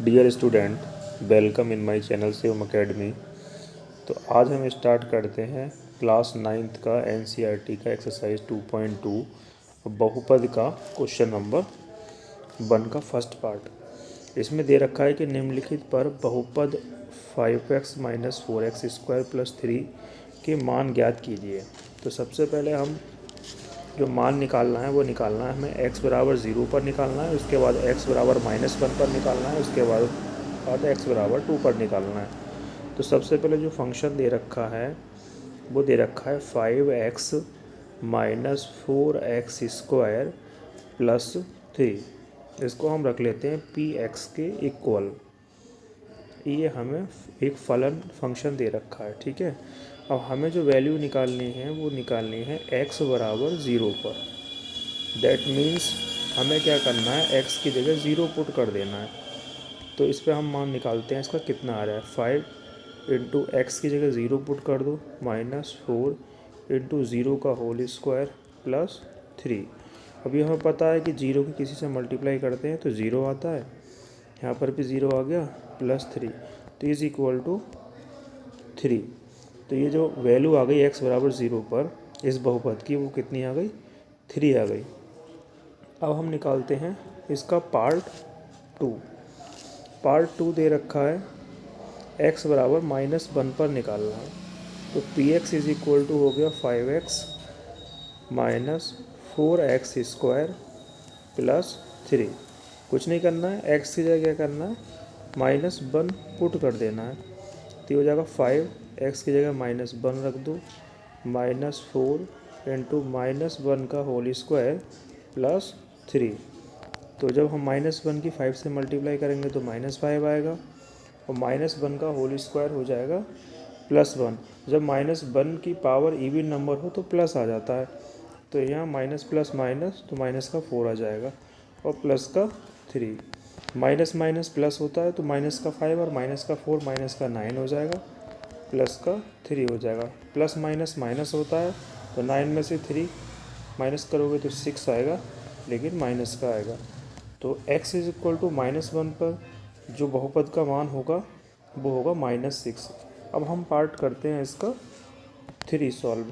Dear student, welcome in my channel Shivam academy. तो आज हम स्टार्ट करते हैं क्लास 9th का एनसीईआरटी का एक्सरसाइज 2.2 बहुपद का क्वेश्चन नंबर 1 का फर्स्ट पार्ट। इसमें दे रखा है कि निम्नलिखित पर बहुपद 5x - 4x² + 3 के मान ज्ञात कीजिए। तो सबसे पहले हम जो मान निकालना है वो निकालना है हमें x बराबर 0 पर निकालना है, उसके बाद x बराबर -1 पर निकालना है, उसके बाद x बराबर 2 पर निकालना है। तो सबसे पहले जो फंक्शन दे रखा है वो दे रखा है 5x - 4x² + 3। इसको हम रख लेते हैं px के इक्वल। ये हमें एक फलन फंक्शन दे रखा है, ठीक है। अब हमें जो वैल्यू निकालनी है वो निकालनी है x बराबर 0 पर। दैट मीन्स हमें क्या करना है, x की जगह 0 पुट कर देना है। तो इस पर हम मान निकालते हैं इसका कितना आ रहा है। 5 × x की जगह 0 पुट कर दो, -4 × 0 का होल स्क्वायर + 3। अभी हमें पता है कि 0 की किसी से मल्टीप्लाई करते हैं तो 0 आता है, यहाँ पर भी 0 आ गया, +3 तो इज़ इक्वल टू 3। तो ये जो वैल्यू आ गई x बराबर 0 पर इस बहुपद की, वो कितनी आ गई, 3 आ गई। अब हम निकालते हैं इसका पार्ट 2। पार्ट 2 दे रखा है x बराबर -1 पर निकालना है। तो px इज़ इक्वल टू हो गया 5x - 4x² + 3। कुछ नहीं करना है, x की जगह क्या करना है, -1 पुट कर देना है। तो हो जाएगा 5x की जगह -1 रख दो, -4 × -1 का होल स्क्वायर + 3। तो जब हम -1 की 5 से मल्टीप्लाई करेंगे तो -5 आएगा, और -1 का होल स्क्वायर हो जाएगा +1। जब -1 की पावर इवन नंबर हो तो प्लस आ जाता है। तो यहाँ माइनस प्लस माइनस, तो माइनस का 4 आ जाएगा और प्लस का 3। माइनस माइनस प्लस होता है तो माइनस का 5 और माइनस का 4 माइनस का 9 हो जाएगा, प्लस का 3 हो जाएगा। प्लस माइनस माइनस होता है तो 9 में से 3 माइनस करोगे तो 6 आएगा, लेकिन माइनस का आएगा। तो x इज़ इक्वल टू -1 पर जो बहुपद का मान होगा वो होगा -6। अब हम पार्ट करते हैं इसका 3 सॉल्व।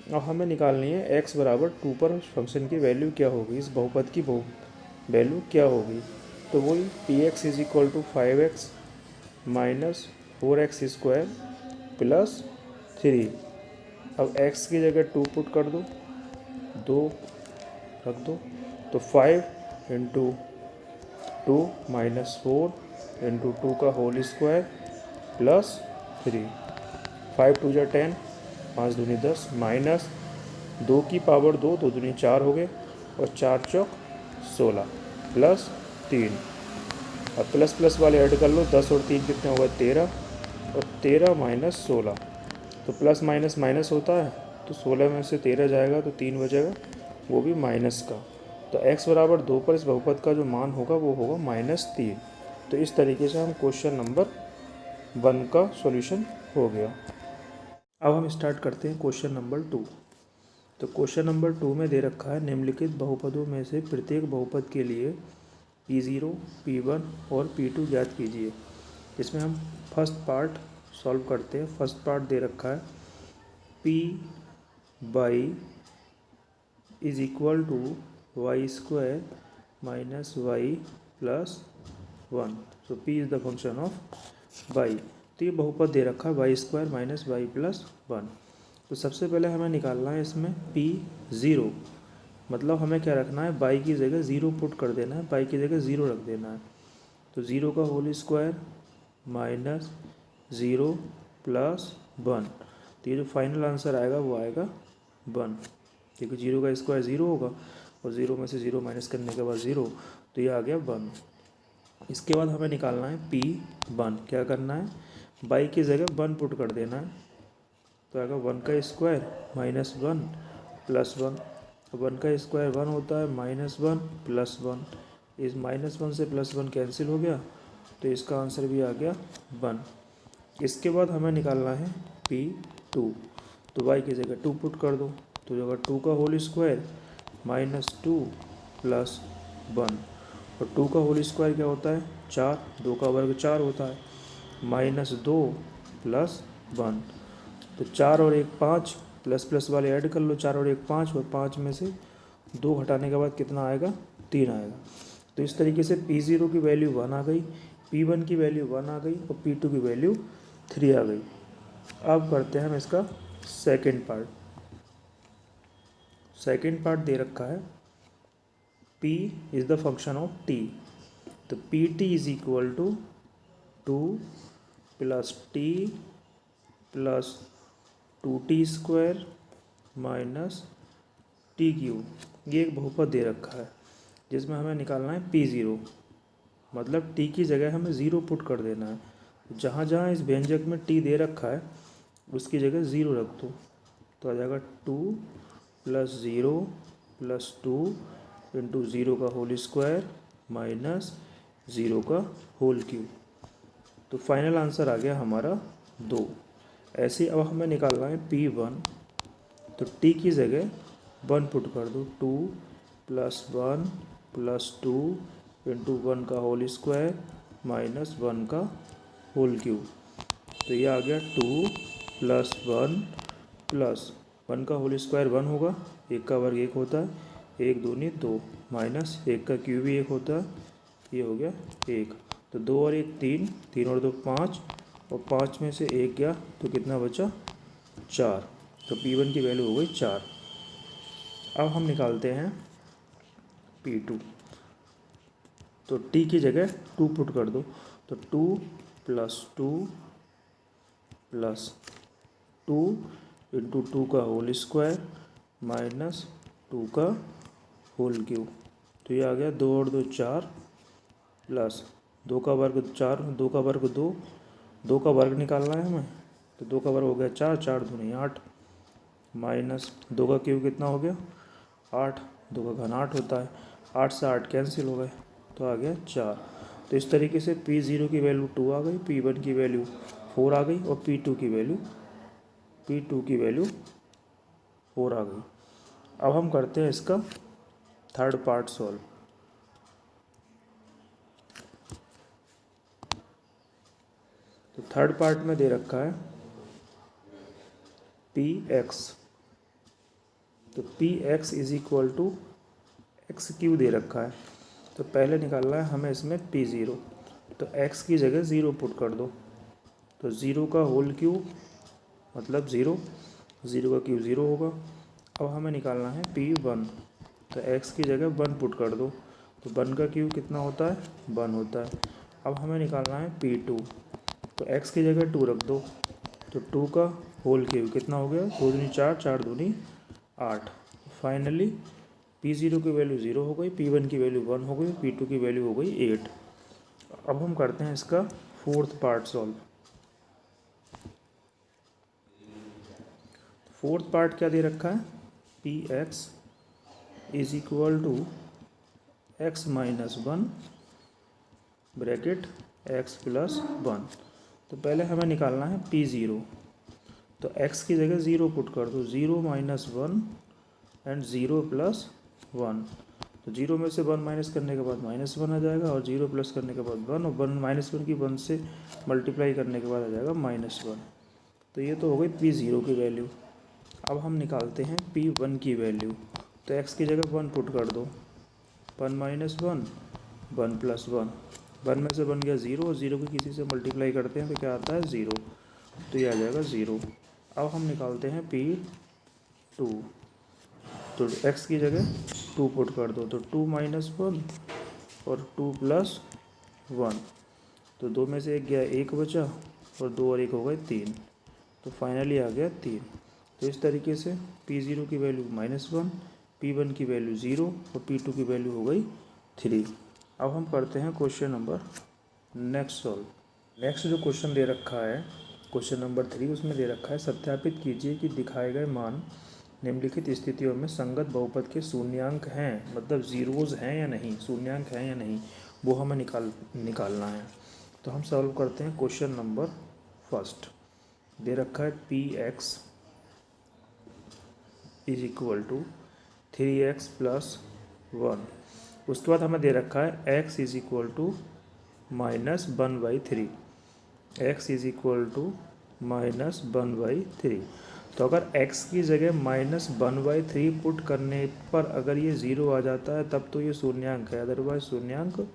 अब हमें निकालनी है x बराबर 2 पर फंक्शन की वैल्यू क्या होगी, इस बहुपद की वैल्यू क्या होगी। तो वही px is equal to 5x - 4x² + 3। अब x की जगह 2 पुट कर दो, 2 रख दो, तो 5 × 2 -4 × 2 का होल स्क्वायर + 3। 5 × 2 = 10, 5 दूनी 10, माइनस 2 की पावर 2, 2 दूनी 4 हो गए, और 4 चौक 16 + 3। अब प्लस प्लस वाले ऐड कर लो, 10 और 3 कितने हो गए, 13, और 13 - 16। तो प्लस माइनस माइनस होता है, तो 16 में से 13 जाएगा तो 3 बचेगा, वो भी माइनस का। तो x बराबर 2 पर इस बहुपद का जो मान होगा वो होगा -3। तो इस तरीके से हम क्वेश्चन नंबर 1 का सॉल्यूशन हो गया। अब हम स्टार्ट करते हैं क्वेश्चन नंबर 2। तो क्वेश्चन नंबर 2 में दे रखा है निम्नलिखित बहुपदों में से प्रत्येक बहुपद के लिए P0, P1 और P2 ज्ञात कीजिए। इसमें हम फर्स्ट पार्ट सॉल्व करते हैं। फर्स्ट पार्ट दे रखा है P/y is equal to y² - y + 1। So P is the function of y। तो ये बहुपद दे रखा है y² - y + 1। तो सबसे पहले हमें निकालना है इसमें P0, मतलब हमें क्या रखना है, y की जगह 0 पुट कर देना है, y की जगह 0 रख देना है। तो 0 का होल स्क्वायर -0 + 1। तो ये जो फाइनल आंसर आएगा वो आएगा 1, क्योंकि 0 का स्क्वायर 0 होगा, और 0 में से 0 माइनस करने के बाद 0, तो ये आ गया 1। इसके बाद हमें निकालना है P1। क्या करना है, y की जगह 1 पुट कर देना है, तो आएगा 1 का स्क्वायर -1 + 1। 1 का स्क्वायर 1 होता है, -1 + 1। इस -1 से +1 कैंसिल हो गया, तो इसका आंसर भी आ गया 1। इसके बाद हमें निकालना है P2। तो y की जगह 2 पुट कर दो, तो होगा 2 का होल स्क्वायर -2 + 1। और 2 का होल स्क्वायर क्या होता है, 4, 2 का वर्ग 4 होता है, -2 + 1, तो 4 और 1 5, प्लस प्लस वाले ऐड कर लो, 4 और 1 5, और 5 में से 2 घटाने के बाद कितना आएगा, 3 आएगा। तो इस तरीके से P0 की वैल्यू 1 आ गई, P1 की वैल्यू 1 आ गई और P2 की वैल्यू 3 आ गई। अब करते हैं हम इसका सेकंड पार्ट। सेकंड पार्ट दे रखा है P is the function of T, तो PT is equal to 2 + T + 2t² - t³। ये एक बहुपद दे रखा है जिसमें हमें निकालना है P0, मतलब T की जगह हमें 0 पुट कर देना है। जहाँ जहाँ इस व्यंजक में T दे रखा है उसकी जगह 0 रख दो, तो आ जाएगा 2 + 0 + 2 × 0 का होल स्क्वायर - 0 का होल क्यूब। तो फाइनल आंसर आ गया हमारा 2। ऐसे अब हमें निकालना है P1, तो T की जगह 1 पुट कर दो, 2 + 1 + 2 × 1 का होल स्क्वायर - 1 का होल क्यूब। तो ये आ गया 2 + 1 + 1 का होल स्क्वायर 1 होगा, 1 का वर्ग 1 होता है, 1 दूनी 2 - 1 का क्यूब भी 1 होता है, ये हो गया 1। तो 2 और 1 3, 3 और 2 5, और 5 में से 1 गया तो कितना बचा, 4। तो P1 की वैल्यू हो गई 4। अब हम निकालते हैं P2, तो T की जगह 2 पुट कर दो, तो 2 + 2 + 2 × 2 का होल स्क्वायर - 2 का होल क्यूब। तो ये आ गया 2 और 2 4 प्लस 2 का वर्ग 4, 2 का वर्ग 2, 2 का वर्ग निकालना है हमें, तो 2 का वर्ग हो गया 4, 4 दूनी 8, -2 का क्यूब कितना हो गया 8, 2 का घन 8 होता है, 8 से 8 कैंसिल हो गए, तो आ गया 4। तो इस तरीके से P0 की वैल्यू 2 आ गई, P1 की वैल्यू 4 आ गई और P2 की वैल्यू 4 आ गई। अब हम करते हैं इसका थर्ड पार्ट सॉल्व। तो थर्ड पार्ट में दे रखा है Px, तो Px is equal to x³ दे रखा है। तो पहले निकालना है हमें इसमें P0, तो x की जगह 0 पुट कर दो, तो 0 का होल क्यूब मतलब 0, 0 का क्यूब 0 होगा। अब हमें निकालना है P1, तो x की जगह 1 पुट कर दो, तो 1 का क्यूब कितना होता है 1 होता है। अब हमें निकालना है P2, तो x की जगह 2 रख दो, तो 2 का होल क्यूब कितना हो गया 2 दूनी 4, 4 दूनी 8। फाइनली P0 की वैल्यू 0 हो गई, P1 की वैल्यू 1 हो गई, P2 की वैल्यू हो गई 8। अब हम करते हैं इसका fourth part solve. Fourth part क्या दे रखा है, Px is equal to x - 1 bracket x + 1। तो पहले हमें निकालना है P0, तो x की जगह 0 पुट कर दो, 0 - 1 एंड 0 + 1, तो 0 में से 1 माइनस करने के बाद -1 आ जाएगा, और 0 प्लस करने के बाद 1, और 1 -1 की 1 से मल्टीप्लाई करने के बाद आ जाएगा -1। तो ये तो हो गई P0 की वैल्यू। अब हम निकालते हैं P1 की वैल्यू, तो x की जगह 1 पुट कर दो, 1 - 1 1 + 1, 1 में से 1 गया 0, और 0 को किसी से मल्टीप्लाई करते हैं तो क्या आता है 0, तो ये आ जाएगा 0। अब हम निकालते हैं P2, तो x की जगह 2 पुट कर दो, तो 2 - 1 और 2 + 1, तो 2 में से 1 गया 1 बचा, और 2 और 1 हो गए 3, तो फाइनली आ गया 3। तो इस तरीके से P0 की वैल्यू -1, P1 की वैल्यू 0 और P2 की वैल्यू हो गई 3। अब हम करते हैं question number next solve. Next जो क्वेश्चन दे रखा है क्वेश्चन नंबर 3, उसमें दे रखा है सत्यापित कीजिए कि दिखाए गए मान निम्नलिखित स्थितियों में संगत बहुपद के शून्यांक हैं, मतलब जीरोज़ हैं या नहीं, शून्यांक हैं या नहीं, वो हमें निकालना है। तो हम सॉल्व करते हैं क्वेश्चन नंबर फर्स्ट। दे रखा है Px is equal to 3x + 1। उसके बाद हमें दे रखा है x is equal to minus 1/3, x is equal to -1/3। तो अगर x की जगह -1/3 पुट करने पर अगर ये 0 आ जाता है तब तो ये शून्यांक है, अदरवाइज शून्यांक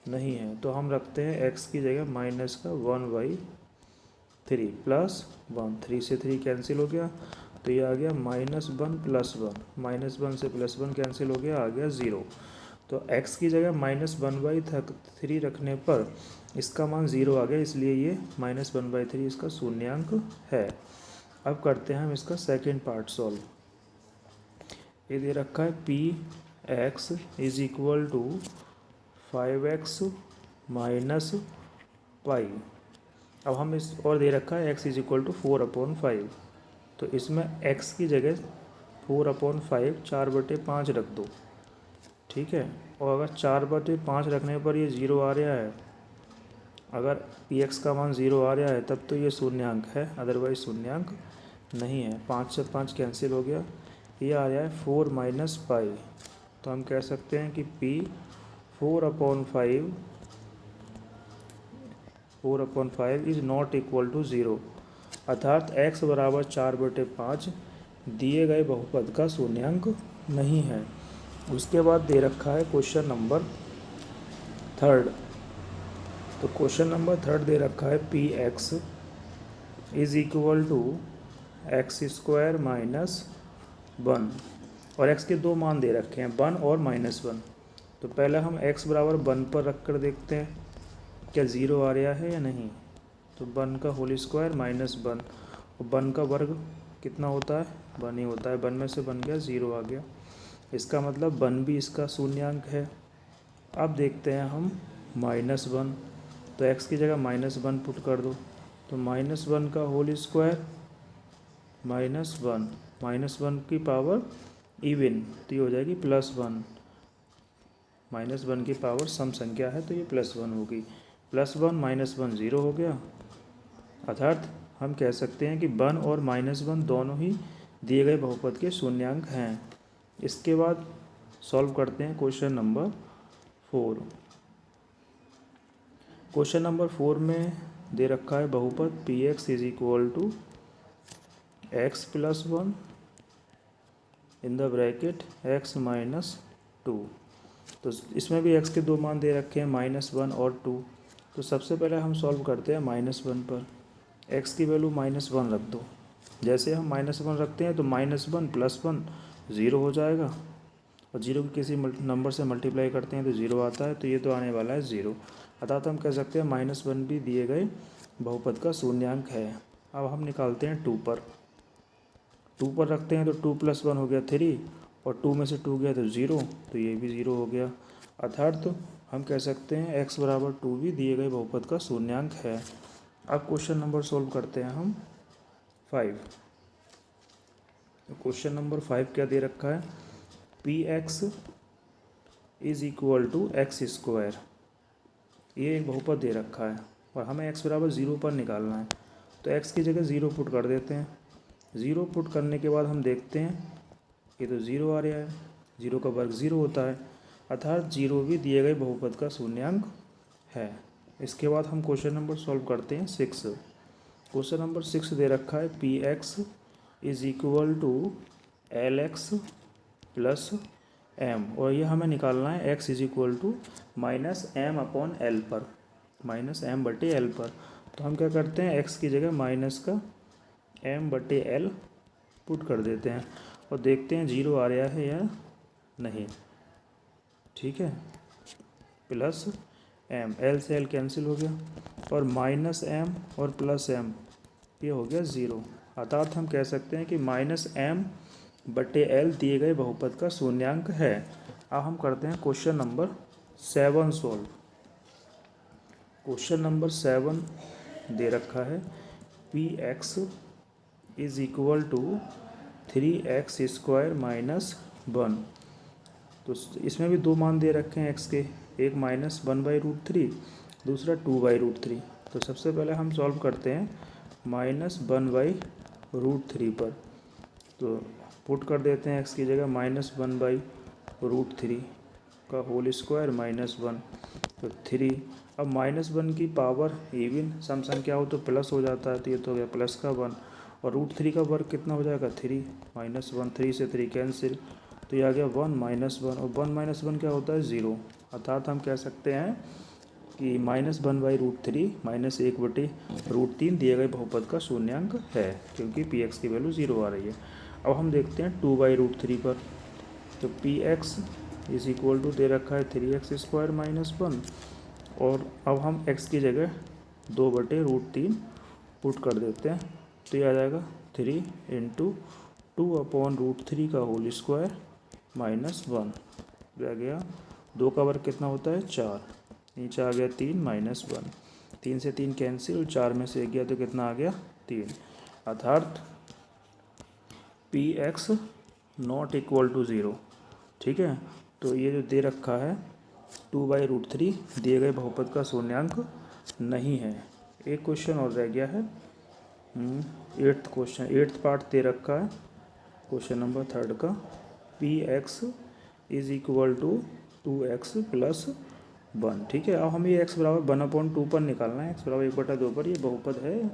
नहीं है। तो हम रखते हैं x की जगह माइनस का 1/3 प्लस 1, 3 से 3 कैंसिल हो गया, तो ये आ गया -1 + 1, -1 से +1 कैंसिल हो गया, आ गया 0। तो x की जगह -1/3 रखने पर इसका मान 0 आ गया, इसलिए ये -1/3 इसका शून्यांक है। अब करते हैं हम इसका सेकेंड पार्ट सॉल्व। ये दे रखा है px is equal to 5x minus pi. अब हम इस और दे रखा है x इज इक्वल टू 4/5। तो इसमें x की जगह 4/5 4/5 रख दो, ठीक है। और अगर 4/5 रखने पर ये 0 आ रहा है, अगर px का मान 0 आ रहा है तब तो ये शून्यांक है, अदरवाइज शून्यांक नहीं है। 5 से 5 कैंसिल हो गया, ये आ रहा है 4 माइनस पाई। तो हम कह सकते हैं कि p 4/5 is not equal to 0, अर्थात x बराबर 4/5 दिए गए बहुपद का शून्यांक नहीं है। उसके बाद दे रखा है क्वेश्चन नंबर 3। तो क्वेश्चन नंबर 3 दे रखा है px is equal to x² minus 1, और x के दो मान दे रखे हैं 1 और -1। तो पहले हम x बराबर 1 पर रख कर देखते हैं क्या 0 आ रहा है या नहीं। तो 1 का होल स्क्वायर माइनस 1, और 1 का वर्ग कितना होता है, 1 ही होता है। 1 में से बन गया 0 आ गया, इसका मतलब 1 भी इसका शून्यांक है। अब देखते हैं हम -1, तो x की जगह -1 पुट कर दो, तो -1 का होल स्क्वायर -1, -1 की पावर इवन, तो ये हो जाएगी +1। -1 की पावर सम संख्या है तो ये +1 होगी, +1 -1 0 हो गया। अर्थात हम कह सकते हैं कि 1 और -1 दोनों ही दिए गए बहुपद के शून्यांक हैं। इसके बाद सॉल्व करते हैं क्वेश्चन नंबर 4। क्वेश्चन नंबर 4 में दे रखा है बहुपद px is equal to x + 1 in the bracket x - 2। तो इसमें भी x के दो मान दे रखे हैं -1 और 2। तो सबसे पहले हम सॉल्व करते हैं -1 पर, x की वैल्यू -1 रख दो। जैसे हम -1 रखते हैं तो -1 + 1 0 हो जाएगा, और 0 की किसी नंबर से मल्टीप्लाई करते हैं तो 0 आता है, तो ये तो आने वाला है 0। अर्थात हम कह सकते हैं -1 भी दिए गए बहुपद का शून्यांक है। अब हम निकालते हैं 2 पर, 2 पर रखते हैं तो 2 + 1 हो गया 3, और 2 में से 2 गया तो 0, तो ये भी 0 हो गया। अर्थात तो हम कह सकते हैं x बराबर 2 भी दिए गए बहुपद का शून्यांक है। अब क्वेश्चन नंबर सॉल्व करते हैं हम 5। तो क्वेश्चन नंबर 5 क्या दे रखा है, px is equal to x²। ये एक बहुपद दे रखा है और हमें x बराबर 0 पर निकालना है, तो x की जगह 0 पुट कर देते हैं। 0 पुट करने के बाद हम देखते हैं ये तो 0 आ रहा है, 0 का वर्ग 0 होता है, अर्थात 0 भी दिए गए बहुपद का शून्यांक है। इसके बाद हम क्वेश्चन नंबर सॉल्व करते हैं 6। क्वेश्चन नंबर 6 दे रखा है px is equal to lx + m, और ये हमें निकालना है x is equal to -m/l पर, -m/l पर। तो हम क्या करते हैं x की जगह माइनस का m/l पुट कर देते हैं और देखते हैं 0 आ रहा है या नहीं, ठीक है। +m, l से l कैंसिल हो गया, और -m और +m ये हो गया 0। अर्थात हम कह सकते हैं कि -m/l दिए गए बहुपद का शून्यांक है। अब हम करते हैं question number 7 solve. Question number 7 दे रखा है px is equal to 3x² - 1। तो इसमें भी दो मान दे रखे हैं x के, एक -1/√3, दूसरा 2/√3। तो सबसे पहले हम सॉल्व करते हैं -1/√3 पर, तो पुट कर देते हैं x की जगह -1/√3 का होल स्क्वायर -1, तो 3 अब -1 की पावर इवन सम संख्या हो तो प्लस हो जाता है, तो ये तो हो गया प्लस का 1, और √3 का वर्ग कितना हो जाएगा 3, -1, 3 से 3 कैंसिल, तो ये आ गया 1 -1, और 1 - 1 क्या होता है 0, अर्थात हम कह सकते हैं कि -1/√3 -1/√3 दिए गए बहुपद का शून्यांक है, क्योंकि px की वैल्यू 0 आ रही है। अब हम देखते हैं 2/√3 पर, तो px इज इक्वल टू दे रखा है 3x² - 1, और अब हम x की जगह 2/√3 पुट कर देते हैं, तो ये आ जाएगा 3 × 2/√3 का होल स्क्वायर -1, रह गया 2 का वर्ग कितना होता है 4, नीचे आ गया 3 -1, 3 से 3 कैंसिल, 4 में से 1 गया तो कितना आ गया 3, अर्थात px नॉट इक्वल टू 0। ठीक है, तो ये जो दे रखा है 2/√3 दिए गए बहुपद का शून्यांक नहीं है। एक क्वेश्चन और रह गया है, 8th क्वेश्चन, 8th पार्ट दे रखा है क्वेश्चन नंबर 3 का, px is equal to 2x + 1। ठीक है, अब हमें ये x बराबर 1/2 पर निकालना है, x बराबर 1/2 पर ये बहुपद है,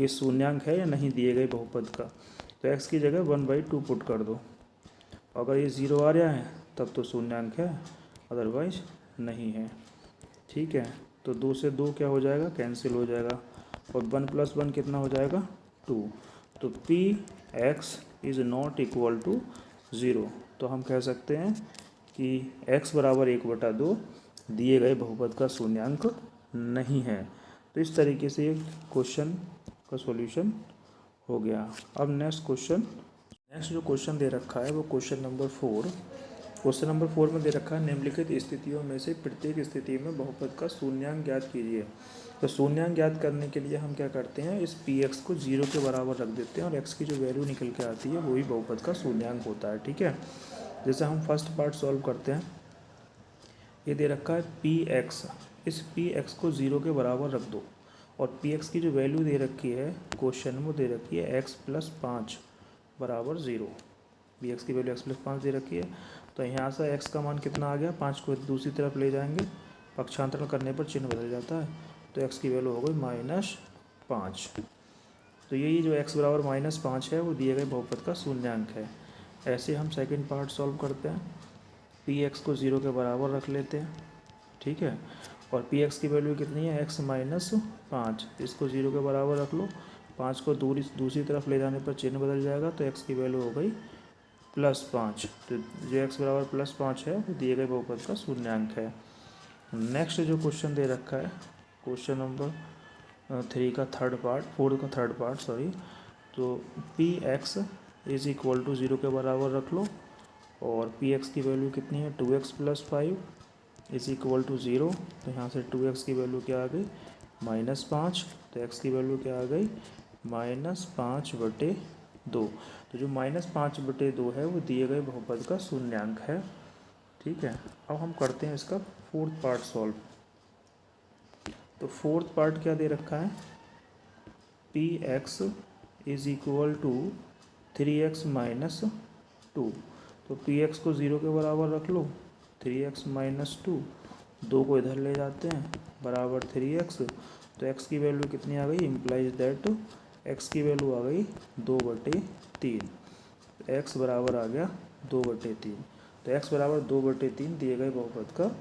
ये शून्यांक है या नहीं दिए गए बहुपद का, तो x की जगह 1/2 पुट कर दो, अगर ये 0 आ रहा है तब तो शून्यांक है, अदरवाइज नहीं है। ठीक है, तो 2 से 2 क्या हो जाएगा कैंसिल हो जाएगा, और 1 + 1 कितना हो जाएगा 2, तो px is not equal to 0, तो हम कह सकते हैं कि x बराबर 1/2 दिए गए बहुपद का शून्यांक नहीं है। तो इस तरीके से क्वेश्चन का सॉल्यूशन हो गया। अब नेक्स्ट जो क्वेश्चन दे रखा है वो क्वेश्चन नंबर 4। क्वेश्चन नंबर 4 में दे रखा है निम्नलिखित स्थितियों में से प्रत्येक स्थिति में बहुपद का शून्यांक ज्ञात कीजिए। तो शून्यांक ज्ञात करने के लिए हम क्या करते हैं, इस px को 0 के बराबर रख देते हैं और x की जो वैल्यू निकल के आती है वही बहुपद का शून्यांक होता है। ठीक है, जैसे हम फर्स्ट पार्ट सॉल्व करते हैं, ये दे रखा है px, इस px को 0 के बराबर रख दो, और px की जो वैल्यू दे रखी है क्वेश्चन में दे रखी है x + 5 = 0, px की वैल्यू x + 5 दे रखी है, तो यहाँ से x का मान कितना आ गया, 5 को दूसरी तरफ ले जाएंगे, पक्षांतरण करने पर चिन्ह बदल जाता है, तो x की वैल्यू हो गई -5। तो यही जो x बराबर -5 है वो दिए गए बहुपद का शून्यांक है। ऐसे हम सेकंड पार्ट सॉल्व करते हैं, px को 0 के बराबर रख लेते हैं। ठीक है, और px की वैल्यू कितनी है x - 5, इसको 0 के बराबर रख लो, 5 को दूसरी तरफ ले जाने पर चिन्ह बदल जाएगा, तो x की वैल्यू हो गई +5, तो जो x बराबर +5 है वो दिए गए बहुपद का शून्यांक है। नेक्स्ट जो क्वेश्चन दे रखा है क्वेश्चन नंबर 4 का थर्ड पार्ट सॉरी, तो px इज इक्वल टू 0 के बराबर रख लो, और px की वैल्यू कितनी है 2x + 5 इज इक्वल टू 0, तो यहाँ से 2x की वैल्यू क्या आ गई -5, तो x की वैल्यू क्या आ गई -5/2, तो जो -5/2 है वो दिए गए बहुपद का शून्यांक है। ठीक है, अब हम करते हैं इसका 4th पार्ट सॉल्व। तो 4th पार्ट क्या दे रखा है, px is equal to 3x - 2, तो px को 0 के बराबर रख लो, 3x - 2, 2 को इधर ले जाते हैं बराबर 3x, तो x की वैल्यू कितनी आ गई, इम्प्लाइज दैट x की वैल्यू आ गई 2/3, x बराबर आ गया 2/3, तो x बराबर 2/3 दिए गए बहुपद का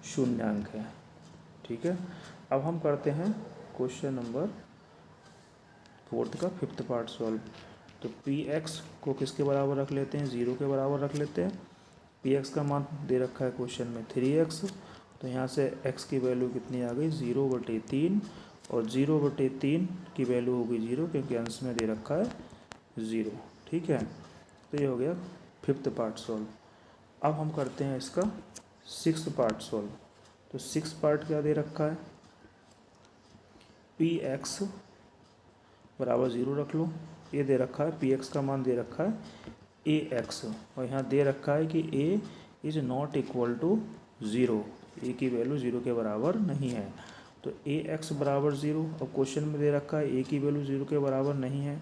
शून्यांक है। ठीक है, अब हम करते हैं क्वेश्चन नंबर 4 का 5th पार्ट सॉल्व। तो px को किसके बराबर रख लेते हैं, 0 के बराबर रख लेते हैं, px का मान दे रखा है क्वेश्चन में 3x, तो यहाँ से x की वैल्यू कितनी आ गई 0/3, और 0/3 की वैल्यू होगी 0, क्योंकि अंश में दे रखा है 0। ठीक है, तो ये हो गया 5th पार्ट सॉल्व। अब हम करते हैं इसका 6th पार्ट सॉल्व। तो 6th पार्ट क्या दे रखा है, px बराबर 0 रख लो, ये दे रखा है px का मान दे रखा है ax, और यहाँ दे रखा है कि a is not equal to 0, a की वैल्यू 0 के बराबर नहीं है, तो ax बराबर 0, और क्वेश्चन में दे रखा है a की वैल्यू 0 के बराबर नहीं है,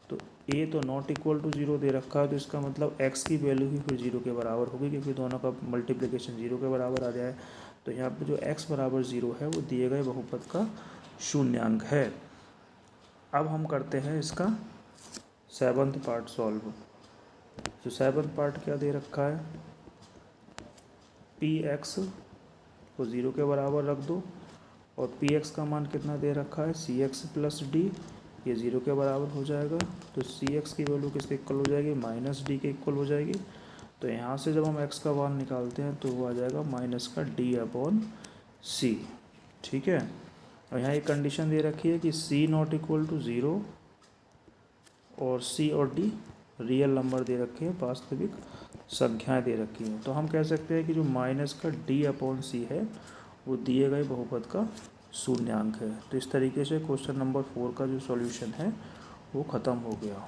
तो a तो नॉट इक्वल टू 0 दे रखा है, तो इसका मतलब x की वैल्यू ही फिर 0 के बराबर होगी, क्योंकि दोनों का मल्टीप्लिकेशन 0 के बराबर आ जाए, तो यहाँ पे जो x बराबर 0 है वो दिए गए बहुपद का शून्यांक है। अब हम करते हैं इसका 7th पार्ट सॉल्व। तो 7th पार्ट क्या दे रखा है, px को 0 के बराबर रख दो और px का मान कितना दे रखा है, cx प्लस डी, ये 0 के बराबर हो जाएगा। तो cx की वैल्यू किसके इक्वल हो जाएगी, माइनस डी के इक्वल हो जाएगी। तो यहाँ से जब हम x का मान निकालते हैं तो वो आ जाएगा माइनस का d अपॉन सी। ठीक है, और यहाँ एक कंडीशन दे रखी है कि c नॉट इक्वल टू 0 और c और d रियल नंबर दे रखे हैं, वास्तविक संख्याएं दे रखी हैं। तो हम कह सकते हैं कि जो माइनस का d अपॉन सी है वो दिए गए बहुपद का शून्यांक है। तो इस तरीके से क्वेश्चन नंबर 4 का जो सॉल्यूशन है वो ख़त्म हो गया।